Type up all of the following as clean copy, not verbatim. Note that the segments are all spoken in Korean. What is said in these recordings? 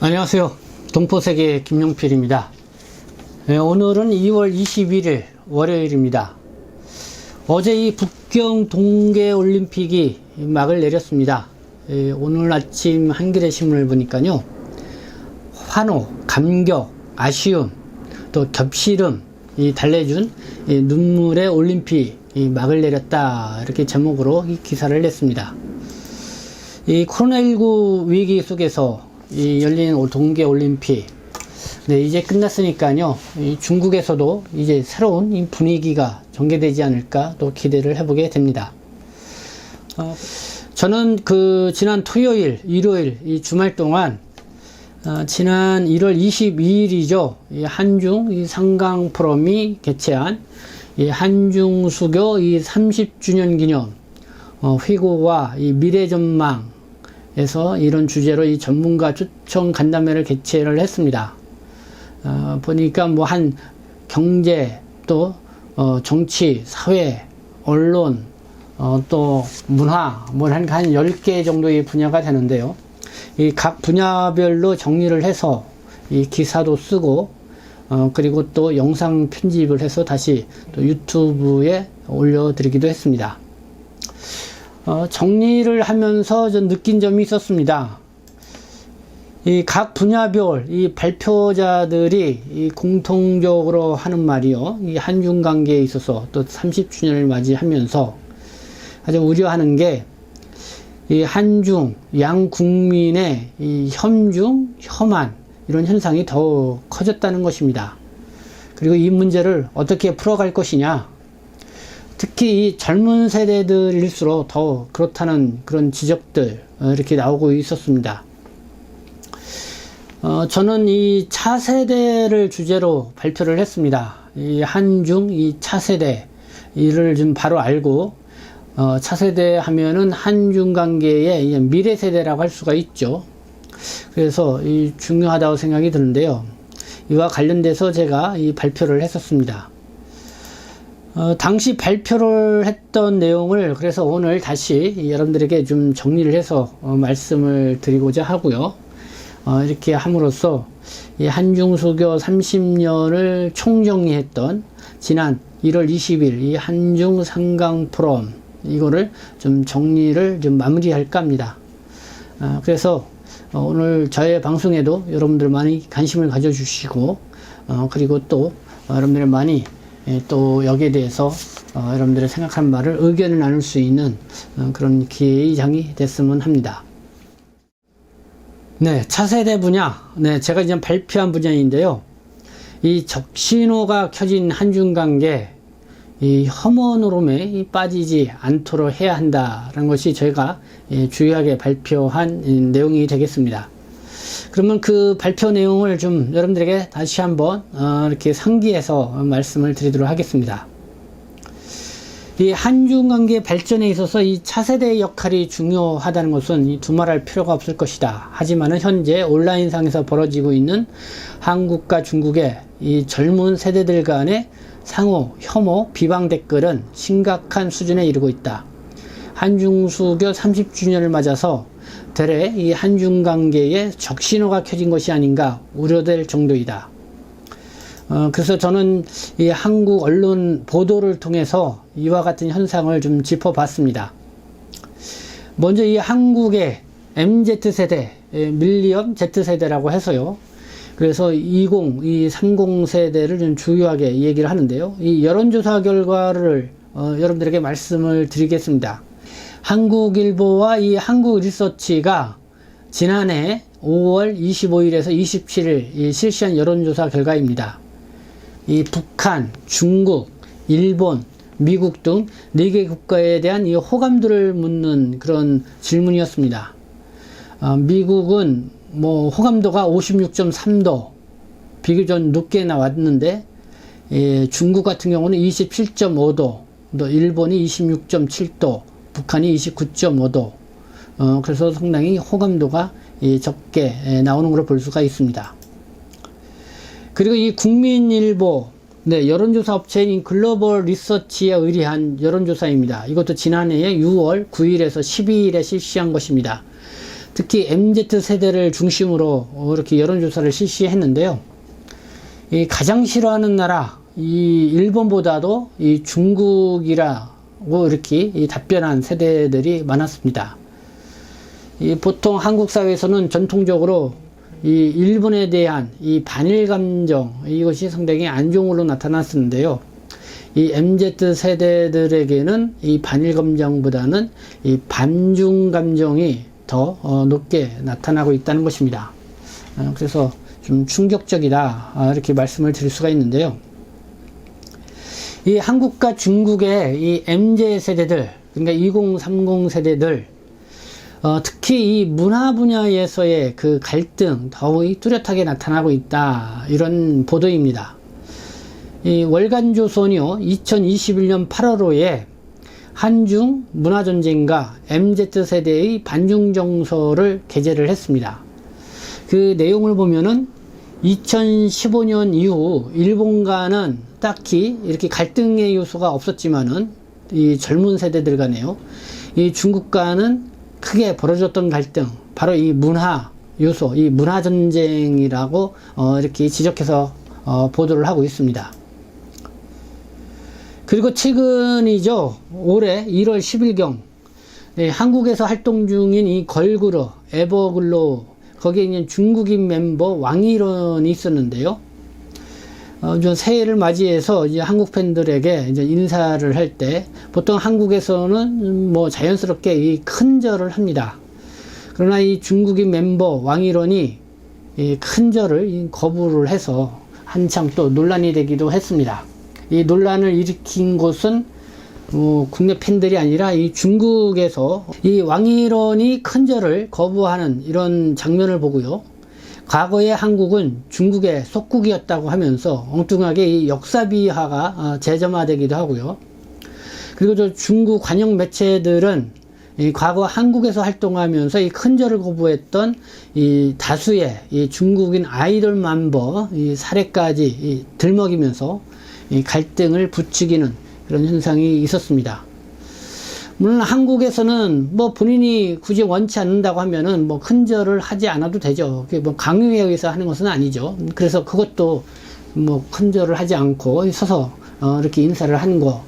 안녕하세요. 동포세계 김용필입니다. 오늘은 2월 21일 월요일입니다. 어제 이 북경 동계올림픽이 막을 내렸습니다. 오늘 아침 한겨레 신문을 보니까요, 환호, 감격, 아쉬움, 또 겹시름 달래준 눈물의 올림픽 막을 내렸다, 이렇게 제목으로 이 기사를 냈습니다. 이 코로나19 위기 속에서 열린 동계올림픽, 이제 끝났으니까요, 중국에서도 이제 새로운 분위기가 전개되지 않을까 또 기대를 해보게 됩니다. 저는 지난 토요일, 일요일 이 주말 동안 지난 1월 22일이죠. 한중 상강 포럼이 개최한 한중 수교 30주년 기념 회고와 미래 전망에서 이런 주제로 이 전문가 초청 간담회를 개최를 했습니다. 보니까 한 경제, 또 정치, 사회, 언론, 또 문화, 한 10개 정도의 분야가 되는데요. 이 각 분야별로 정리를 해서 이 기사도 쓰고, 그리고 또 영상 편집을 해서 다시 또 유튜브에 올려드리기도 했습니다. 정리를 하면서 좀 느낀 점이 있었습니다. 이 각 분야별 이 발표자들이 공통적으로 하는 말이요, 이 한중 관계에 있어서 또 30주년을 맞이하면서 아주 우려하는 게 이 한중 양 국민의 이 혐중, 혐한 이런 현상이 더 커졌다는 것입니다. 그리고 이 문제를 어떻게 풀어갈 것이냐, 특히 이 젊은 세대들일수록 더 그렇다는 그런 지적들 이렇게 나오고 있었습니다. 저는 이 차세대를 주제로 발표를 했습니다. 이 한중 이 차세대 이를 좀 바로 알고, 차세대 하면은 한중 관계의 미래 세대라고 할 수가 있죠. 그래서 중요하다고 생각이 드는데요. 이와 관련돼서 제가 이 발표를 했었습니다. 당시 발표를 했던 내용을 그래서 오늘 다시 여러분들에게 좀 정리를 해서 말씀을 드리고자 하고요. 이렇게 함으로써 이 한중수교 30년을 총정리했던 지난 1월 20일 이 한중 상강 포럼, 이거를 좀 정리를 좀 마무리할까 합니다. 그래서 오늘 저의 방송에도 여러분들 많이 관심을 가져주시고, 그리고 또 여러분들 많이 또 여기에 대해서 여러분들의 생각하는 말을 의견을 나눌 수 있는 그런 기회의 장이 됐으면 합니다. 네, 차세대 분야. 제가 이제 발표한 분야인데요. 이 적신호가 켜진 한중 관계, 이 혐오 노름에 빠지지 않도록 해야 한다라는 것이 저희가 주요하게 발표한 내용이 되겠습니다. 그러면 그 발표 내용을 좀 여러분들에게 다시 한번 이렇게 상기해서 말씀을 드리도록 하겠습니다. 이 한중 관계 발전에 있어서 이 차세대의 역할이 중요하다는 것은 두말할 필요가 없을 것이다. 하지만은 현재 온라인상에서 벌어지고 있는 한국과 중국의 이 젊은 세대들 간의 상호, 혐오, 비방 댓글은 심각한 수준에 이르고 있다. 한중수교 30주년을 맞아서 되레 이 한중 관계에 적신호가 켜진 것이 아닌가 우려될 정도이다. 그래서 저는 이 한국 언론 보도를 통해서 이와 같은 현상을 좀 짚어봤습니다. 먼저 이 한국의 MZ세대, 밀리엄 Z세대라고 해서요. 그래서 20, 30 세대를 좀 주요하게 얘기를 하는데요. 이 여론조사 결과를 여러분들에게 말씀을 드리겠습니다. 한국일보와 이 한국리서치가 지난해 5월 25일에서 27일 실시한 여론조사 결과입니다. 이 북한, 중국, 일본, 미국 등 4개 국가에 대한 이 호감도를 묻는 그런 질문이었습니다. 미국은 호감도가 56.3도, 비교적 높게 나왔는데, 중국 같은 경우는 27.5도, 또 일본이 26.7도, 북한이 29.5도, 그래서 상당히 호감도가 적게 나오는 걸로 볼 수가 있습니다. 그리고 이 국민일보, 여론조사 업체인 글로벌 리서치에 의뢰한 여론조사입니다. 이것도 지난해 6월 9일에서 12일에 실시한 것입니다. 특히 MZ세대를 중심으로 이렇게 여론조사를 실시했는데요. 이 가장 싫어하는 나라, 이 일본보다도 이 중국이라고 이렇게 이 답변한 세대들이 많았습니다. 이 보통 한국 사회에서는 전통적으로 이 일본에 대한 이 반일 감정, 이것이 상당히 안 좋은 걸로 나타났었는데요. 이 MZ 세대들에게는 이 반일 감정보다는 이 반중 감정이 더 높게 나타나고 있다는 것입니다. 그래서 좀 충격적이다, 이렇게 말씀을 드릴 수가 있는데요. 이 한국과 중국의 이 MZ 세대들, 그러니까 2030 세대들, 특히 이 문화 분야에서의 그 갈등 더욱 뚜렷하게 나타나고 있다, 이런 보도입니다. 이 월간조선이요, 2021년 8월호에 한중 문화전쟁과 MZ세대의 반중정서를 게재를 했습니다. 그 내용을 보면은 2015년 이후 일본과는 딱히 이렇게 갈등의 요소가 없었지만은 이 젊은 세대들 간에요, 이 중국과는 크게 벌어졌던 갈등, 바로 이 문화 요소, 이 문화전쟁이라고 이렇게 지적해서 보도를 하고 있습니다. 그리고 최근이죠. 올해 1월 10일경 한국에서 활동 중인 이 걸그룹 에버글로우, 거기에 있는 중국인 멤버 왕일원이 있었는데요. 좀 새해를 맞이해서 이제 한국 팬들에게 이제 인사를 할 때 보통 한국에서는 뭐 자연스럽게 이 큰절을 합니다. 그러나 이 중국인 멤버 왕일원이 이 큰절을 거부를 해서 한참 또 논란이 되기도 했습니다. 이 논란을 일으킨 곳은 국내 팬들이 아니라 이 중국에서 이 왕일원이 큰절을 거부하는 이런 장면을 보고요. 과거에 한국은 중국의 속국이었다고 하면서 엉뚱하게 이 역사 비하가 재점화되기도 하고요. 그리고 저 중국 관영 매체들은 이 과거 한국에서 활동하면서 이 큰절을 거부했던 이 다수의 이 중국인 아이돌 멤버 이 사례까지 들먹이면서 이 갈등을 부추기는 그런 현상이 있었습니다. 물론 한국에서는 뭐 본인이 굳이 원치 않는다고 하면은 뭐 큰절을 하지 않아도 되죠. 그게 뭐 강요에 의해서 하는 것은 아니죠. 그래서 그것도 뭐 큰절을 하지 않고 서서 이렇게 인사를 하는 거,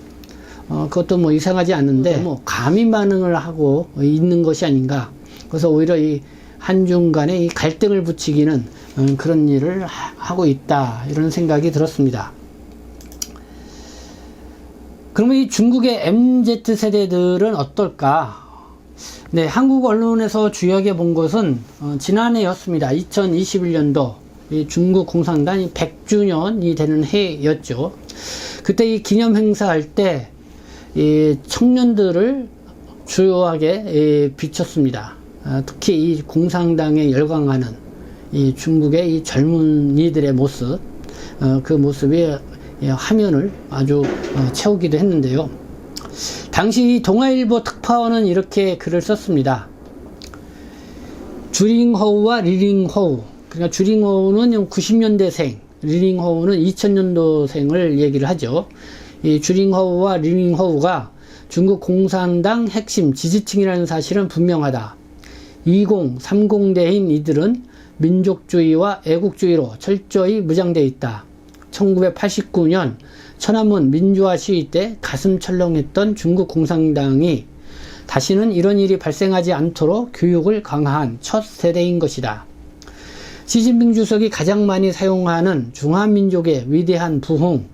그것도 뭐 이상하지 않는데 뭐 가민 반응을 하고 있는 것이 아닌가. 그래서 오히려 이 한중 간의 이 갈등을 부추기는 그런 일을 하고 있다, 이런 생각이 들었습니다. 그러면 이 중국의 MZ 세대들은 어떨까? 네, 한국 언론에서 주요하게 본 것은 지난해였습니다. 2021년도 이 중국 공산당이 100주년이 되는 해였죠. 그때 이 기념 행사할 때 이 청년들을 주요하게 비췄습니다. 특히 이 공산당에 열광하는 이 중국의 이 젊은이들의 모습, 그 모습이 화면을 아주 채우기도 했는데요. 당시 동아일보 특파원은 이렇게 글을 썼습니다. 주링허우와 리링허우, 그러니까 주링허우는 90년대생, 리링허우는 2000년도생을 얘기를 하죠. 이 주링허우와 리링허우가 중국 공산당 핵심 지지층이라는 사실은 분명하다. 2030대인 이들은 민족주의와 애국주의로 철저히 무장되어 있다. 1989년 천안문 민주화 시위 때 가슴 철렁했던 중국 공산당이 다시는 이런 일이 발생하지 않도록 교육을 강화한 첫 세대인 것이다. 시진핑 주석이 가장 많이 사용하는 중화민족의 위대한 부흥,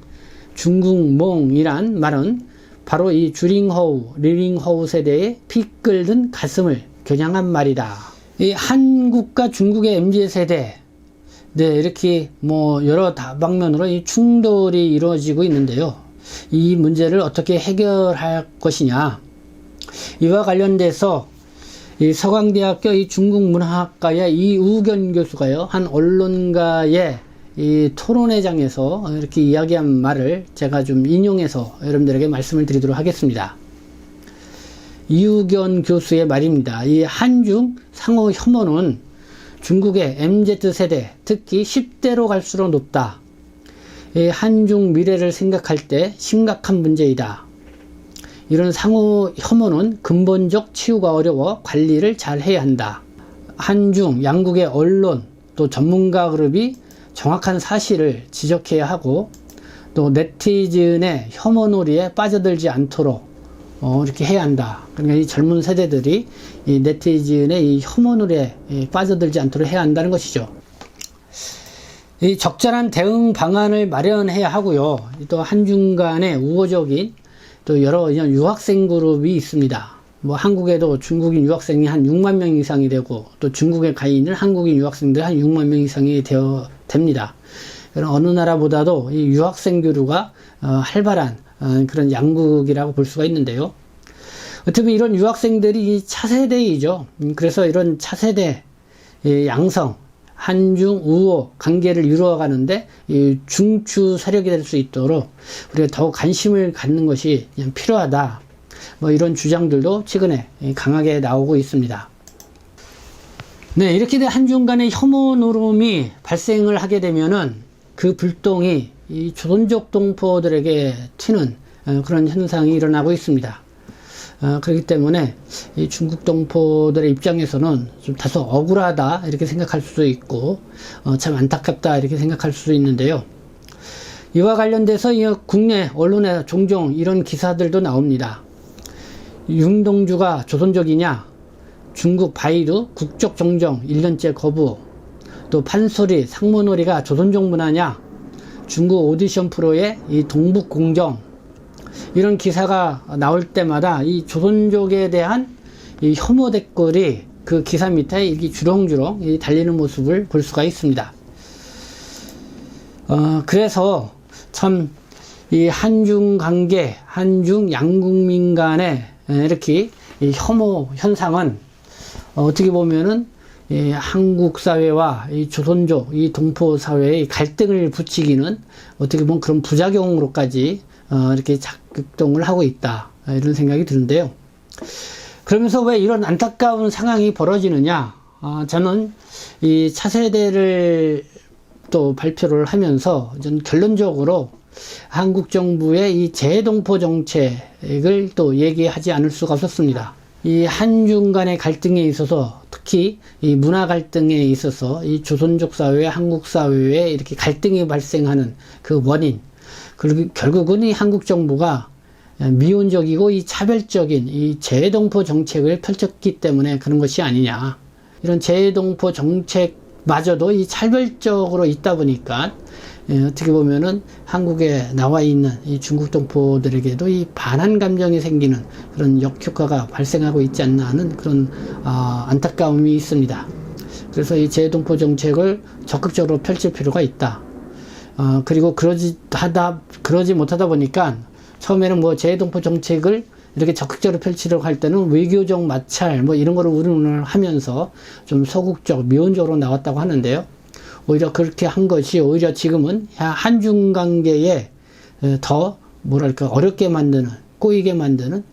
중국몽이란 말은 바로 이 주링허우, 리링허우 세대의 피 끓는 가슴을 겨냥한 말이다. 이 한국과 중국의 MZ 세대, 네, 이렇게 뭐 여러 다방면으로 이 충돌이 이루어지고 있는데요. 이 문제를 어떻게 해결할 것이냐. 이와 관련돼서 이 서강대학교 이 중국문화학과의 이우견 교수가요, 한 언론가의 이 토론회장에서 이렇게 이야기한 말을 제가 좀 인용해서 여러분들에게 말씀을 드리도록 하겠습니다. 이우견 교수의 말입니다. 이 한중 상호 혐오는 중국의 MZ세대, 특히 10대로 갈수록 높다. 이 한중 미래를 생각할 때 심각한 문제이다. 이런 상호 혐오는 근본적 치유가 어려워 관리를 잘 해야 한다. 한중 양국의 언론 또 전문가 그룹이 정확한 사실을 지적해야 하고, 또 네티즌의 혐오놀이에 빠져들지 않도록 이렇게 해야 한다. 그러니까 이 젊은 세대들이 이 네티즌의 이 혐오놀이에 빠져들지 않도록 해야 한다는 것이죠. 이 적절한 대응 방안을 마련해야 하고요. 또 한중 간의 우호적인 또 여러 유학생 그룹이 있습니다. 뭐 한국에도 중국인 유학생이 한 6만 명 이상이 되고, 또 중국에 가 있는 한국인 유학생들 한 6만 명 이상이 됩니다. 어느 나라보다도 이 유학생 교류가 활발한 그런 양국이라고 볼 수가 있는데요. 어떻게 보면 이런 유학생들이 이 차세대이죠. 그래서 이런 차세대 양성, 한중 우호 관계를 이루어가는데 이 중추 세력이 될 수 있도록 우리가 더욱 관심을 갖는 것이 그냥 필요하다. 뭐 이런 주장들도 최근에 강하게 나오고 있습니다. 네, 이렇게 한중 간의 혐오 노름이 발생을 하게 되면은 그 불똥이 이 조선족 동포들에게 튀는 그런 현상이 일어나고 있습니다. 그렇기 때문에 이 중국 동포들의 입장에서는 좀 다소 억울하다 이렇게 생각할 수도 있고, 참 안타깝다 이렇게 생각할 수도 있는데요. 이와 관련돼서 국내 언론에 종종 이런 기사들도 나옵니다. 윤동주가 조선족이냐, 중국 바이두 국적 정정 1년째 거부, 또 판소리 상무놀이가 조선족 문화냐, 중국 오디션 프로의 이 동북공정, 이런 기사가 나올 때마다 이 조선족에 대한 이 혐오 댓글이 그 기사 밑에 이렇게 주렁주렁 달리는 모습을 볼 수가 있습니다. 그래서 참 이 한중 관계, 한중 양국민 간의 이렇게 이 혐오 현상은 어떻게 보면은 이 한국 사회와 이 조선족, 이 동포 사회의 갈등을 부추기는 어떻게 보면 그런 부작용으로까지 이렇게 작동을 하고 있다. 이런 생각이 드는데요. 그러면서 왜 이런 안타까운 상황이 벌어지느냐? 저는 이 차세대를 또 발표를 하면서 전 결론적으로 한국 정부의 이 재동포 정책을 또 얘기하지 않을 수가 없었습니다. 이 한중 간의 갈등에 있어서, 특히 이 문화 갈등에 있어서 이 조선족 사회와 한국 사회에 이렇게 갈등이 발생하는 그 원인, 그리고 결국은 이 한국 정부가 미온적이고 이 차별적인 이 재동포 정책을 펼쳤기 때문에 그런 것이 아니냐. 이런 재동포 정책마저도 이 차별적으로 있다 보니까 어떻게 보면은 한국에 나와 있는 이 중국 동포들에게도 이 반한 감정이 생기는 그런 역효과가 발생하고 있지 않나 하는 그런 안타까움이 있습니다. 그래서 이 재동포 정책을 적극적으로 펼칠 필요가 있다. 그리고 그러지 못하다 보니까 처음에는 뭐 재동포 정책을 이렇게 적극적으로 펼치려고 할 때는 외교적 마찰 뭐 이런 거를 운운을 하면서 좀 소극적, 미온적으로 나왔다고 하는데요. 오히려 그렇게 한 것이 오히려 지금은 한중 관계에 더 뭐랄까 어렵게 만드는, 꼬이게 만드는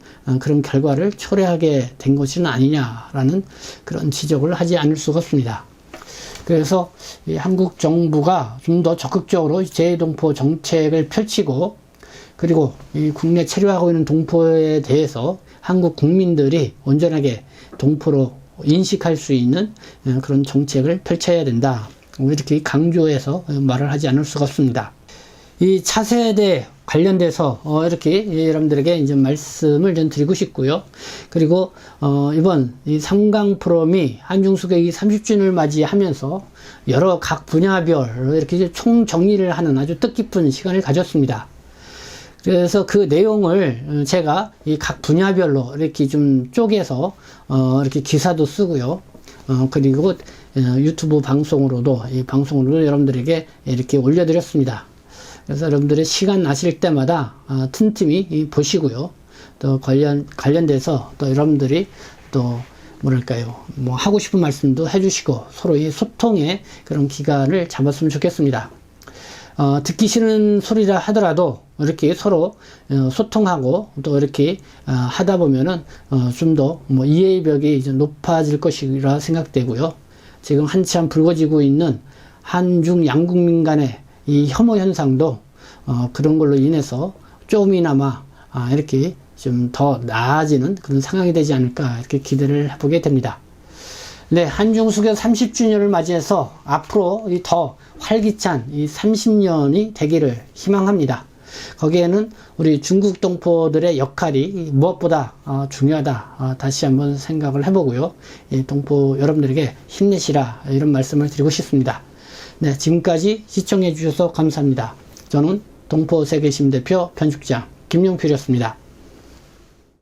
그런 결과를 초래하게 된 것은 아니냐라는 그런 지적을 하지 않을 수가 없습니다. 그래서 이 한국 정부가 좀 더 적극적으로 재동포 정책을 펼치고, 그리고 이 국내 체류하고 있는 동포에 대해서 한국 국민들이 온전하게 동포로 인식할 수 있는 그런 정책을 펼쳐야 된다. 이렇게 강조해서 말을 하지 않을 수가 없습니다. 이 차세대 관련돼서 이렇게 여러분들에게 이제 말씀을 좀 드리고 싶고요. 그리고 이번 이 3강 포럼이 한중 수교기 30주년을 맞이하면서 여러 각 분야별 이렇게 총 정리를 하는 아주 뜻깊은 시간을 가졌습니다. 그래서 그 내용을 제가 이 각 분야별로 이렇게 좀 쪼개서 이렇게 기사도 쓰고요. 그리고 유튜브 방송으로도 여러분들에게 이렇게 올려드렸습니다. 그래서 여러분들의 시간 나실 때마다 틈틈이 보시고요. 또 관련돼서 또 여러분들이 또 뭐랄까요, 뭐 하고 싶은 말씀도 해주시고 서로의 소통의 그런 기간을 잡았으면 좋겠습니다. 듣기 싫은 소리라 하더라도 이렇게 서로 소통하고 또 이렇게 하다 보면은 좀 더 뭐 이해의 벽이 이제 높아질 것이라 생각되고요. 지금 한참 불거지고 있는 한중 양국민 간의 이 혐오 현상도 그런 걸로 인해서 조금이나마 이렇게 좀 더 나아지는 그런 상황이 되지 않을까 이렇게 기대를 해보게 됩니다. 네, 한중수교 30주년을 맞이해서 앞으로 더 활기찬 이 30년이 되기를 희망합니다. 거기에는 우리 중국 동포들의 역할이 무엇보다 중요하다. 다시 한번 생각을 해보고요. 이 동포 여러분들에게 힘내시라 이런 말씀을 드리고 싶습니다. 네, 지금까지 시청해 주셔서 감사합니다. 저는 동포세계심 대표 편집장 김용필이었습니다.